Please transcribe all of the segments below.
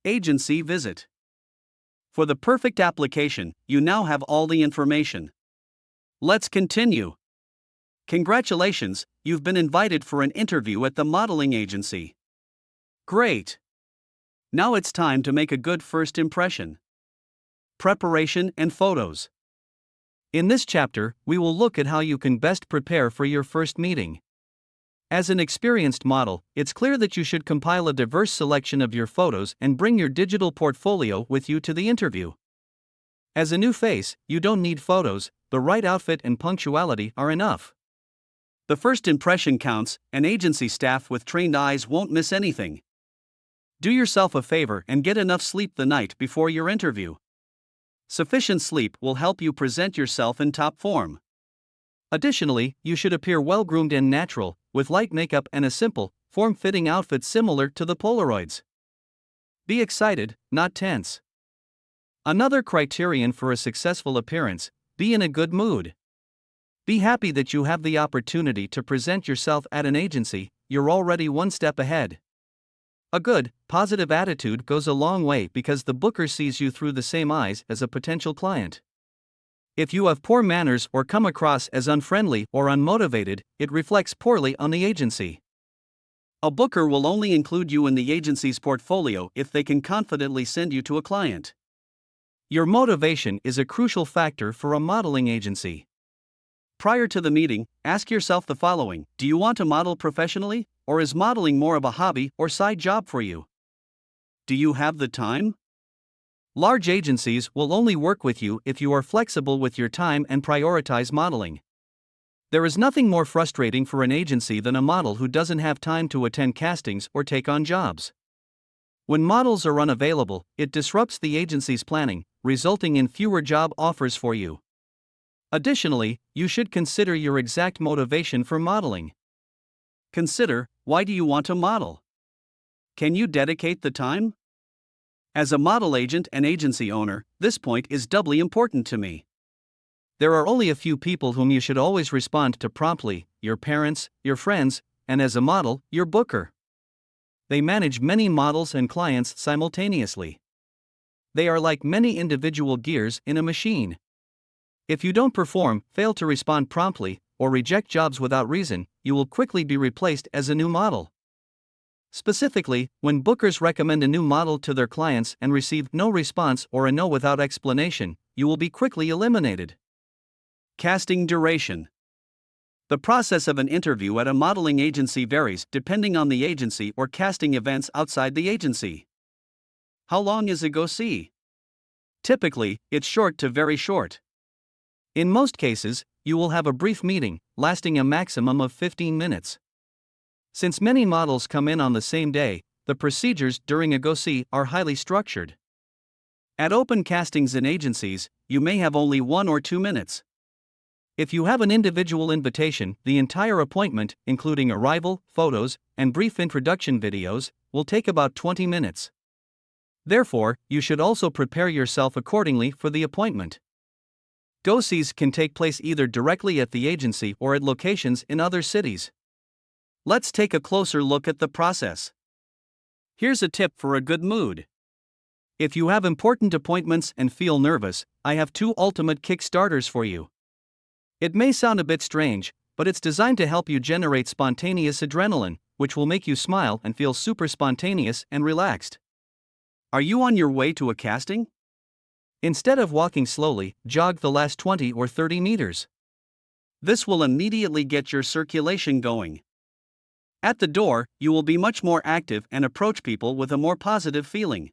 Agency visit. For the perfect application, you now have all the information. Let's continue. Congratulations, you've been invited for an interview at the modeling agency. Great! Now it's time to make a good first impression. Preparation and photos. In this chapter, we will look at how you can best prepare for your first meeting. As an experienced model, it's clear that you should compile a diverse selection of your photos and bring your digital portfolio with you to the interview. As a new face, you don't need photos, the right outfit and punctuality are enough. The first impression counts, and agency staff with trained eyes won't miss anything. Do yourself a favor and get enough sleep the night before your interview. Sufficient sleep will help you present yourself in top form. Additionally, you should appear well-groomed and natural, with light makeup and a simple, form-fitting outfit similar to the Polaroids. Be excited, not tense. Another criterion for a successful appearance: be in a good mood. Be happy that you have the opportunity to present yourself at an agency, you're already one step ahead. A good, positive attitude goes a long way because the booker sees you through the same eyes as a potential client. If you have poor manners or come across as unfriendly or unmotivated, it reflects poorly on the agency. A booker will only include you in the agency's portfolio if they can confidently send you to a client. Your motivation is a crucial factor for a modeling agency. Prior to the meeting, ask yourself the following: do you want to model professionally, or is modeling more of a hobby or side job for you? Do you have the time? Large agencies will only work with you if you are flexible with your time and prioritize modeling. There is nothing more frustrating for an agency than a model who doesn't have time to attend castings or take on jobs. When models are unavailable, it disrupts the agency's planning, resulting in fewer job offers for you. Additionally, you should consider your exact motivation for modeling. Consider, why do you want to model? Can you dedicate the time? As a model agent and agency owner, this point is doubly important to me. There are only a few people whom you should always respond to promptly: your parents, your friends, and as a model, your booker. They manage many models and clients simultaneously. They are like many individual gears in a machine. If you don't perform, fail to respond promptly, or reject jobs without reason, you will quickly be replaced as a new model. Specifically, when bookers recommend a new model to their clients and receive no response or a no without explanation, you will be quickly eliminated. Casting duration. The process of an interview at a modeling agency varies depending on the agency or casting events outside the agency. How long is a GoSee? Typically, it's short to very short. In most cases, you will have a brief meeting, lasting a maximum of 15 minutes. Since many models come in on the same day, the procedures during a GoSee are highly structured. At open castings in agencies, you may have only 1 or 2 minutes. If you have an individual invitation, the entire appointment, including arrival, photos, and brief introduction videos, will take about 20 minutes. Therefore, you should also prepare yourself accordingly for the appointment. GoSees can take place either directly at the agency or at locations in other cities. Let's take a closer look at the process. Here's a tip for a good mood. If you have important appointments and feel nervous, I have 2 ultimate kickstarters for you. It may sound a bit strange, but it's designed to help you generate spontaneous adrenaline, which will make you smile and feel super spontaneous and relaxed. Are you on your way to a casting? Instead of walking slowly, jog the last 20 or 30 meters. This will immediately get your circulation going. At the door, you will be much more active and approach people with a more positive feeling.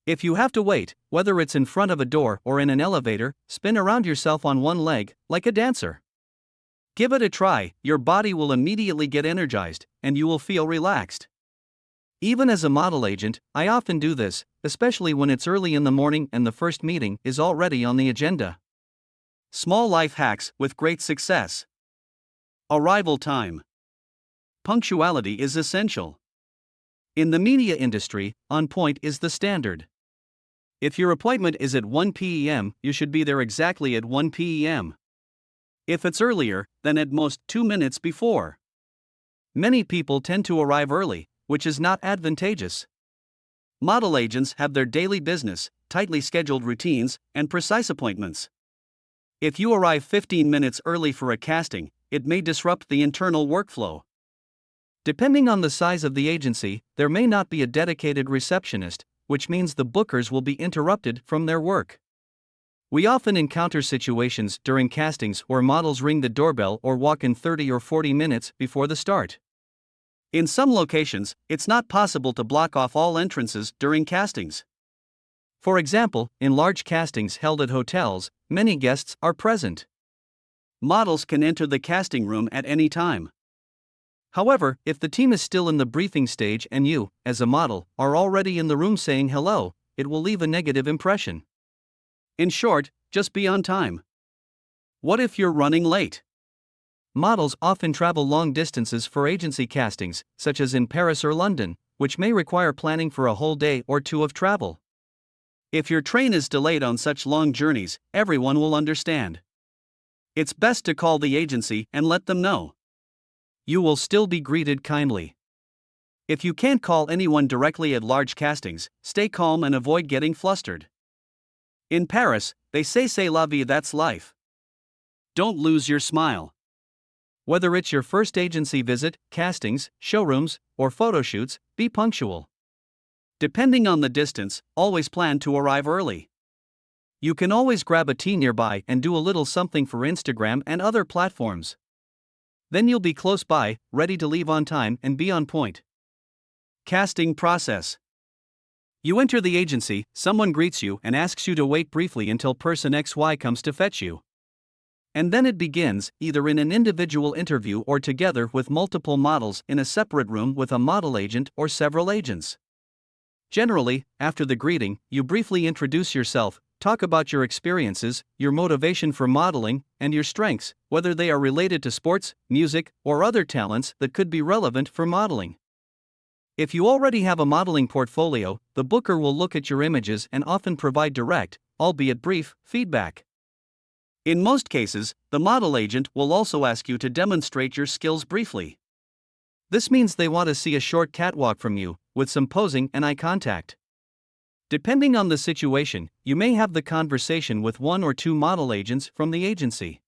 If you have to wait, whether it's in front of a door or in an elevator, spin around yourself on one leg, like a dancer. Give it a try, your body will immediately get energized, and you will feel relaxed. Even as a model agent, I often do this, especially when it's early in the morning and the first meeting is already on the agenda. Small life hacks with great success. Arrival time. Punctuality is essential. In the media industry, on point is the standard. If your appointment is at 1 p.m., you should be there exactly at 1 p.m. If it's earlier, then at most 2 minutes before. Many people tend to arrive early, which is not advantageous. Model agents have their daily business, tightly scheduled routines, and precise appointments. If you arrive 15 minutes early for a casting, it may disrupt the internal workflow. Depending on the size of the agency, there may not be a dedicated receptionist, which means the bookers will be interrupted from their work. We often encounter situations during castings where models ring the doorbell or walk in 30 or 40 minutes before the start. In some locations, it's not possible to block off all entrances during castings. For example, in large castings held at hotels, many guests are present. Models can enter the casting room at any time. However, if the team is still in the briefing stage and you, as a model, are already in the room saying hello, it will leave a negative impression. In short, just be on time. What if you're running late? Models often travel long distances for agency castings, such as in Paris or London, which may require planning for a whole day or two of travel. If your train is delayed on such long journeys, everyone will understand. It's best to call the agency and let them know. You will still be greeted kindly. If you can't call anyone directly at large castings, stay calm and avoid getting flustered. In Paris, they say c'est la vie, that's life. Don't lose your smile. Whether it's your first agency visit, castings, showrooms, or photoshoots, be punctual. Depending on the distance, always plan to arrive early. You can always grab a tea nearby and do a little something for Instagram and other platforms. Then you'll be close by, ready to leave on time and be on point. Casting process. You enter the agency, someone greets you and asks you to wait briefly until person XY comes to fetch you. And then it begins, either in an individual interview or together with multiple models in a separate room with a model agent or several agents. Generally, after the greeting, you briefly introduce yourself, talk about your experiences, your motivation for modeling, and your strengths, whether they are related to sports, music, or other talents that could be relevant for modeling. If you already have a modeling portfolio, the booker will look at your images and often provide direct, albeit brief, feedback. In most cases, the model agent will also ask you to demonstrate your skills briefly. This means they want to see a short catwalk from you, with some posing and eye contact. Depending on the situation, you may have the conversation with one or two model agents from the agency.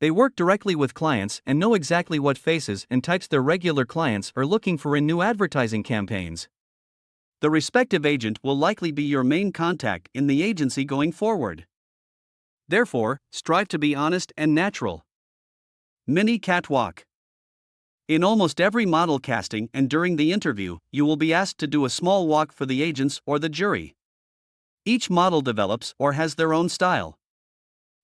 They work directly with clients and know exactly what faces and types their regular clients are looking for in new advertising campaigns. The respective agent will likely be your main contact in the agency going forward. Therefore, strive to be honest and natural. Mini catwalk. In almost every model casting and during the interview, you will be asked to do a small walk for the agents or the jury. Each model develops or has their own style.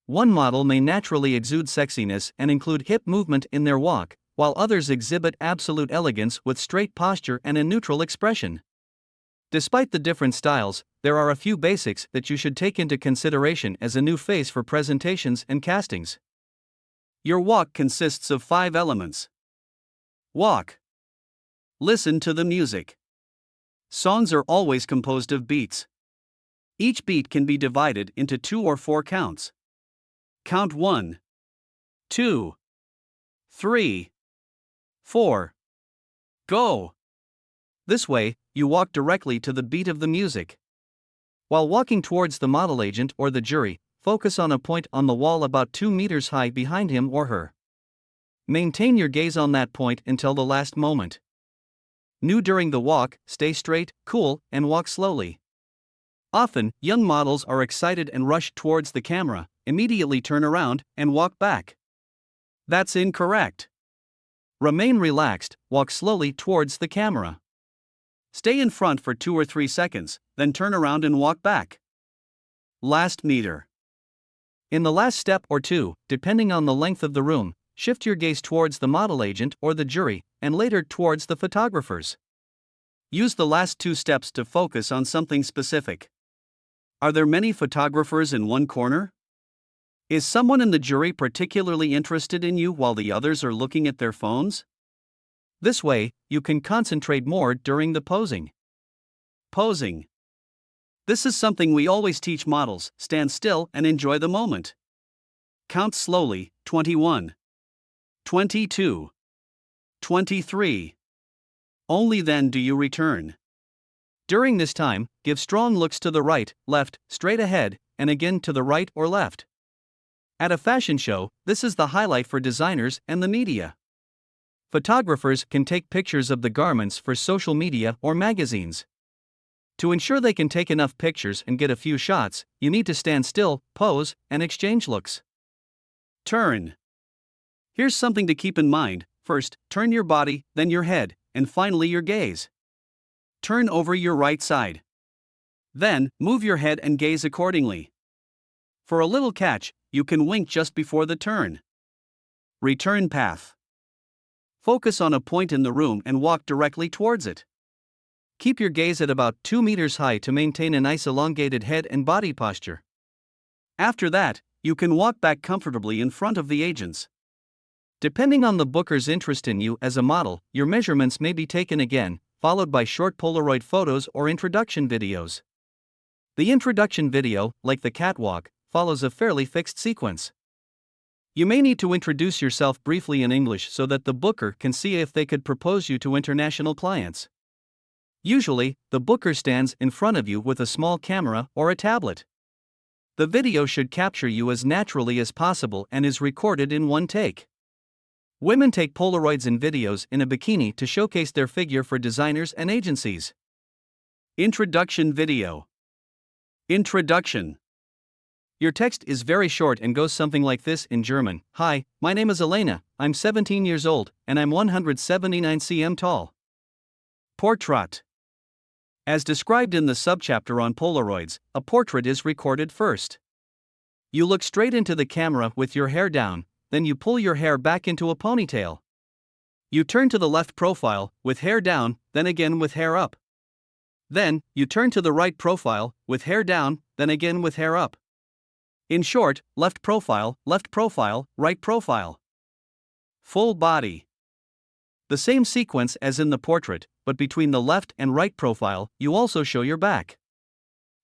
One model may naturally exude sexiness and include hip movement in their walk, while others exhibit absolute elegance with straight posture and a neutral expression. Despite the different styles, there are a few basics that you should take into consideration as a new face for presentations and castings. Your walk consists of 5 elements. Walk. Listen to the music. Songs are always composed of beats. Each beat can be divided into 2 or 4 counts. Count 1, 2, 3, 4. Go. This way, you walk directly to the beat of the music. While walking towards the model agent or the jury, focus on a point on the wall about 2 meters high behind him or her. Maintain your gaze on that point until the last moment. New during the walk, stay straight, cool, and walk slowly. Often, young models are excited and rush towards the camera, immediately turn around, and walk back. That's incorrect. Remain relaxed, walk slowly towards the camera. Stay in front for 2 or 3 seconds, then turn around and walk back. Last meter. In the last step or two, depending on the length of the room, shift your gaze towards the model agent or the jury, and later towards the photographers. Use the last 2 steps to focus on something specific. Are there many photographers in one corner? Is someone in the jury particularly interested in you while the others are looking at their phones? This way, you can concentrate more during the posing. Posing. This is something we always teach models: stand still and enjoy the moment. Count slowly, 21, 22, 23. Only then do you return. During this time, give strong looks to the right, left, straight ahead, and again to the right or left. At a fashion show, this is the highlight for designers and the media. Photographers can take pictures of the garments for social media or magazines. To ensure they can take enough pictures and get a few shots, you need to stand still, pose, and exchange looks. Turn. Here's something to keep in mind. First, turn your body, then your head, and finally your gaze. Turn over your right side. Then, move your head and gaze accordingly. For a little catch, you can wink just before the turn. Return path. Focus on a point in the room and walk directly towards it. Keep your gaze at about 2 meters high to maintain a nice elongated head and body posture. After that, you can walk back comfortably in front of the agents. Depending on the booker's interest in you as a model, your measurements may be taken again, followed by short Polaroid photos or introduction videos. The introduction video, like the catwalk, follows a fairly fixed sequence. You may need to introduce yourself briefly in English so that the booker can see if they could propose you to international clients. Usually, the booker stands in front of you with a small camera or a tablet. The video should capture you as naturally as possible and is recorded in one take. Women take Polaroids and videos in a bikini to showcase their figure for designers and agencies. Introduction video. Introduction. Your text is very short and goes something like this in German. Hi, my name is Elena, I'm 17 years old, and I'm 179 cm tall. Portrait. As described in the subchapter on Polaroids, a portrait is recorded first. You look straight into the camera with your hair down, then you pull your hair back into a ponytail. You turn to the left profile, with hair down, then again with hair up. Then, you turn to the right profile, with hair down, then again with hair up. In short, left profile, right profile. Full body. The same sequence as in the portrait, but between the left and right profile, you also show your back.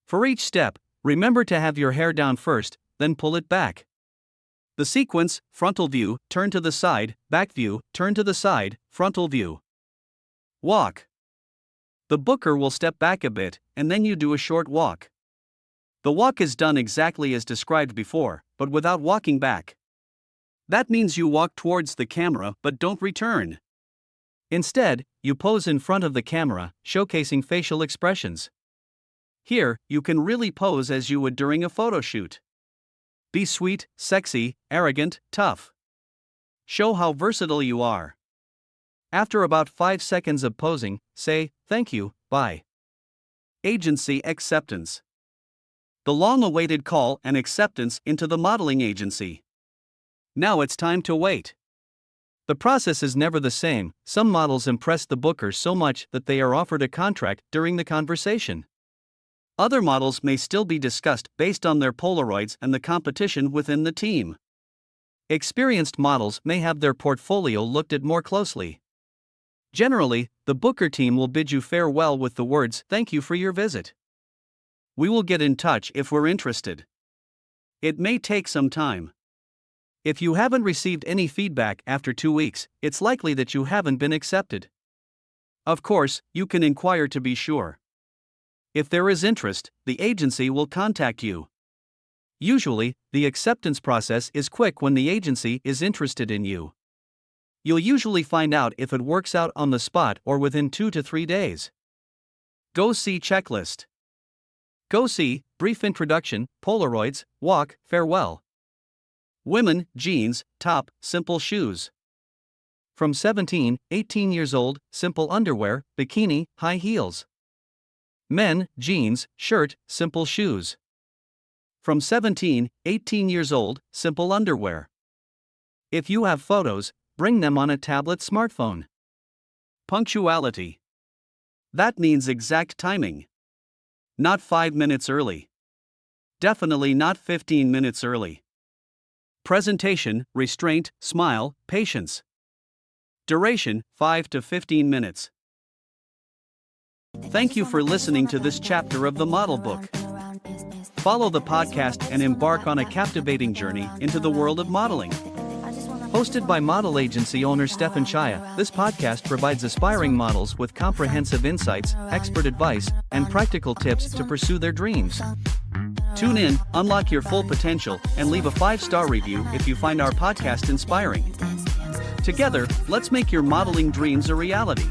For each step, remember to have your hair down first, then pull it back. The sequence: frontal view, turn to the side, back view, turn to the side, frontal view. Walk. The booker will step back a bit, and then you do a short walk. The walk is done exactly as described before, but without walking back. That means you walk towards the camera but don't return. Instead, you pose in front of the camera, showcasing facial expressions. Here, you can really pose as you would during a photo shoot. Be sweet, sexy, arrogant, tough. Show how versatile you are. After about 5 seconds of posing, say, "Thank you, bye." Agency acceptance. The long-awaited call and acceptance into the modeling agency. Now it's time to wait. The process is never the same. Some models impress the booker so much that they are offered a contract during the conversation. Other models may still be discussed based on their Polaroids and the competition within the team. Experienced models may have their portfolio looked at more closely. Generally, the booker team will bid you farewell with the words, "Thank you for your visit. We will get in touch if we're interested." It may take some time. If you haven't received any feedback after 2 weeks, it's likely that you haven't been accepted. Of course, you can inquire to be sure. If there is interest, the agency will contact you. Usually, the acceptance process is quick when the agency is interested in you. You'll usually find out if it works out on the spot or within 2 to 3 days. GoSee checklist. GoSee, brief introduction, Polaroids, walk, farewell. Women, jeans, top, simple shoes. From 17, 18 years old, simple underwear, bikini, high heels. Men, jeans, shirt, simple shoes. From 17, 18 years old, simple underwear. If you have photos, bring them on a tablet smartphone. Punctuality. That means exact timing. Not 5 minutes early. Definitely not 15 minutes early. Presentation, restraint, smile, patience. Duration, 5 to 15 minutes. Thank you for listening to this chapter of the Model Book. Follow the podcast and embark on a captivating journey into the world of modeling. Hosted by model agency owner Stefan Chaya, this podcast provides aspiring models with comprehensive insights, expert advice, and practical tips to pursue their dreams. Tune in, unlock your full potential, and leave a 5-star review if you find our podcast inspiring. Together, let's make your modeling dreams a reality.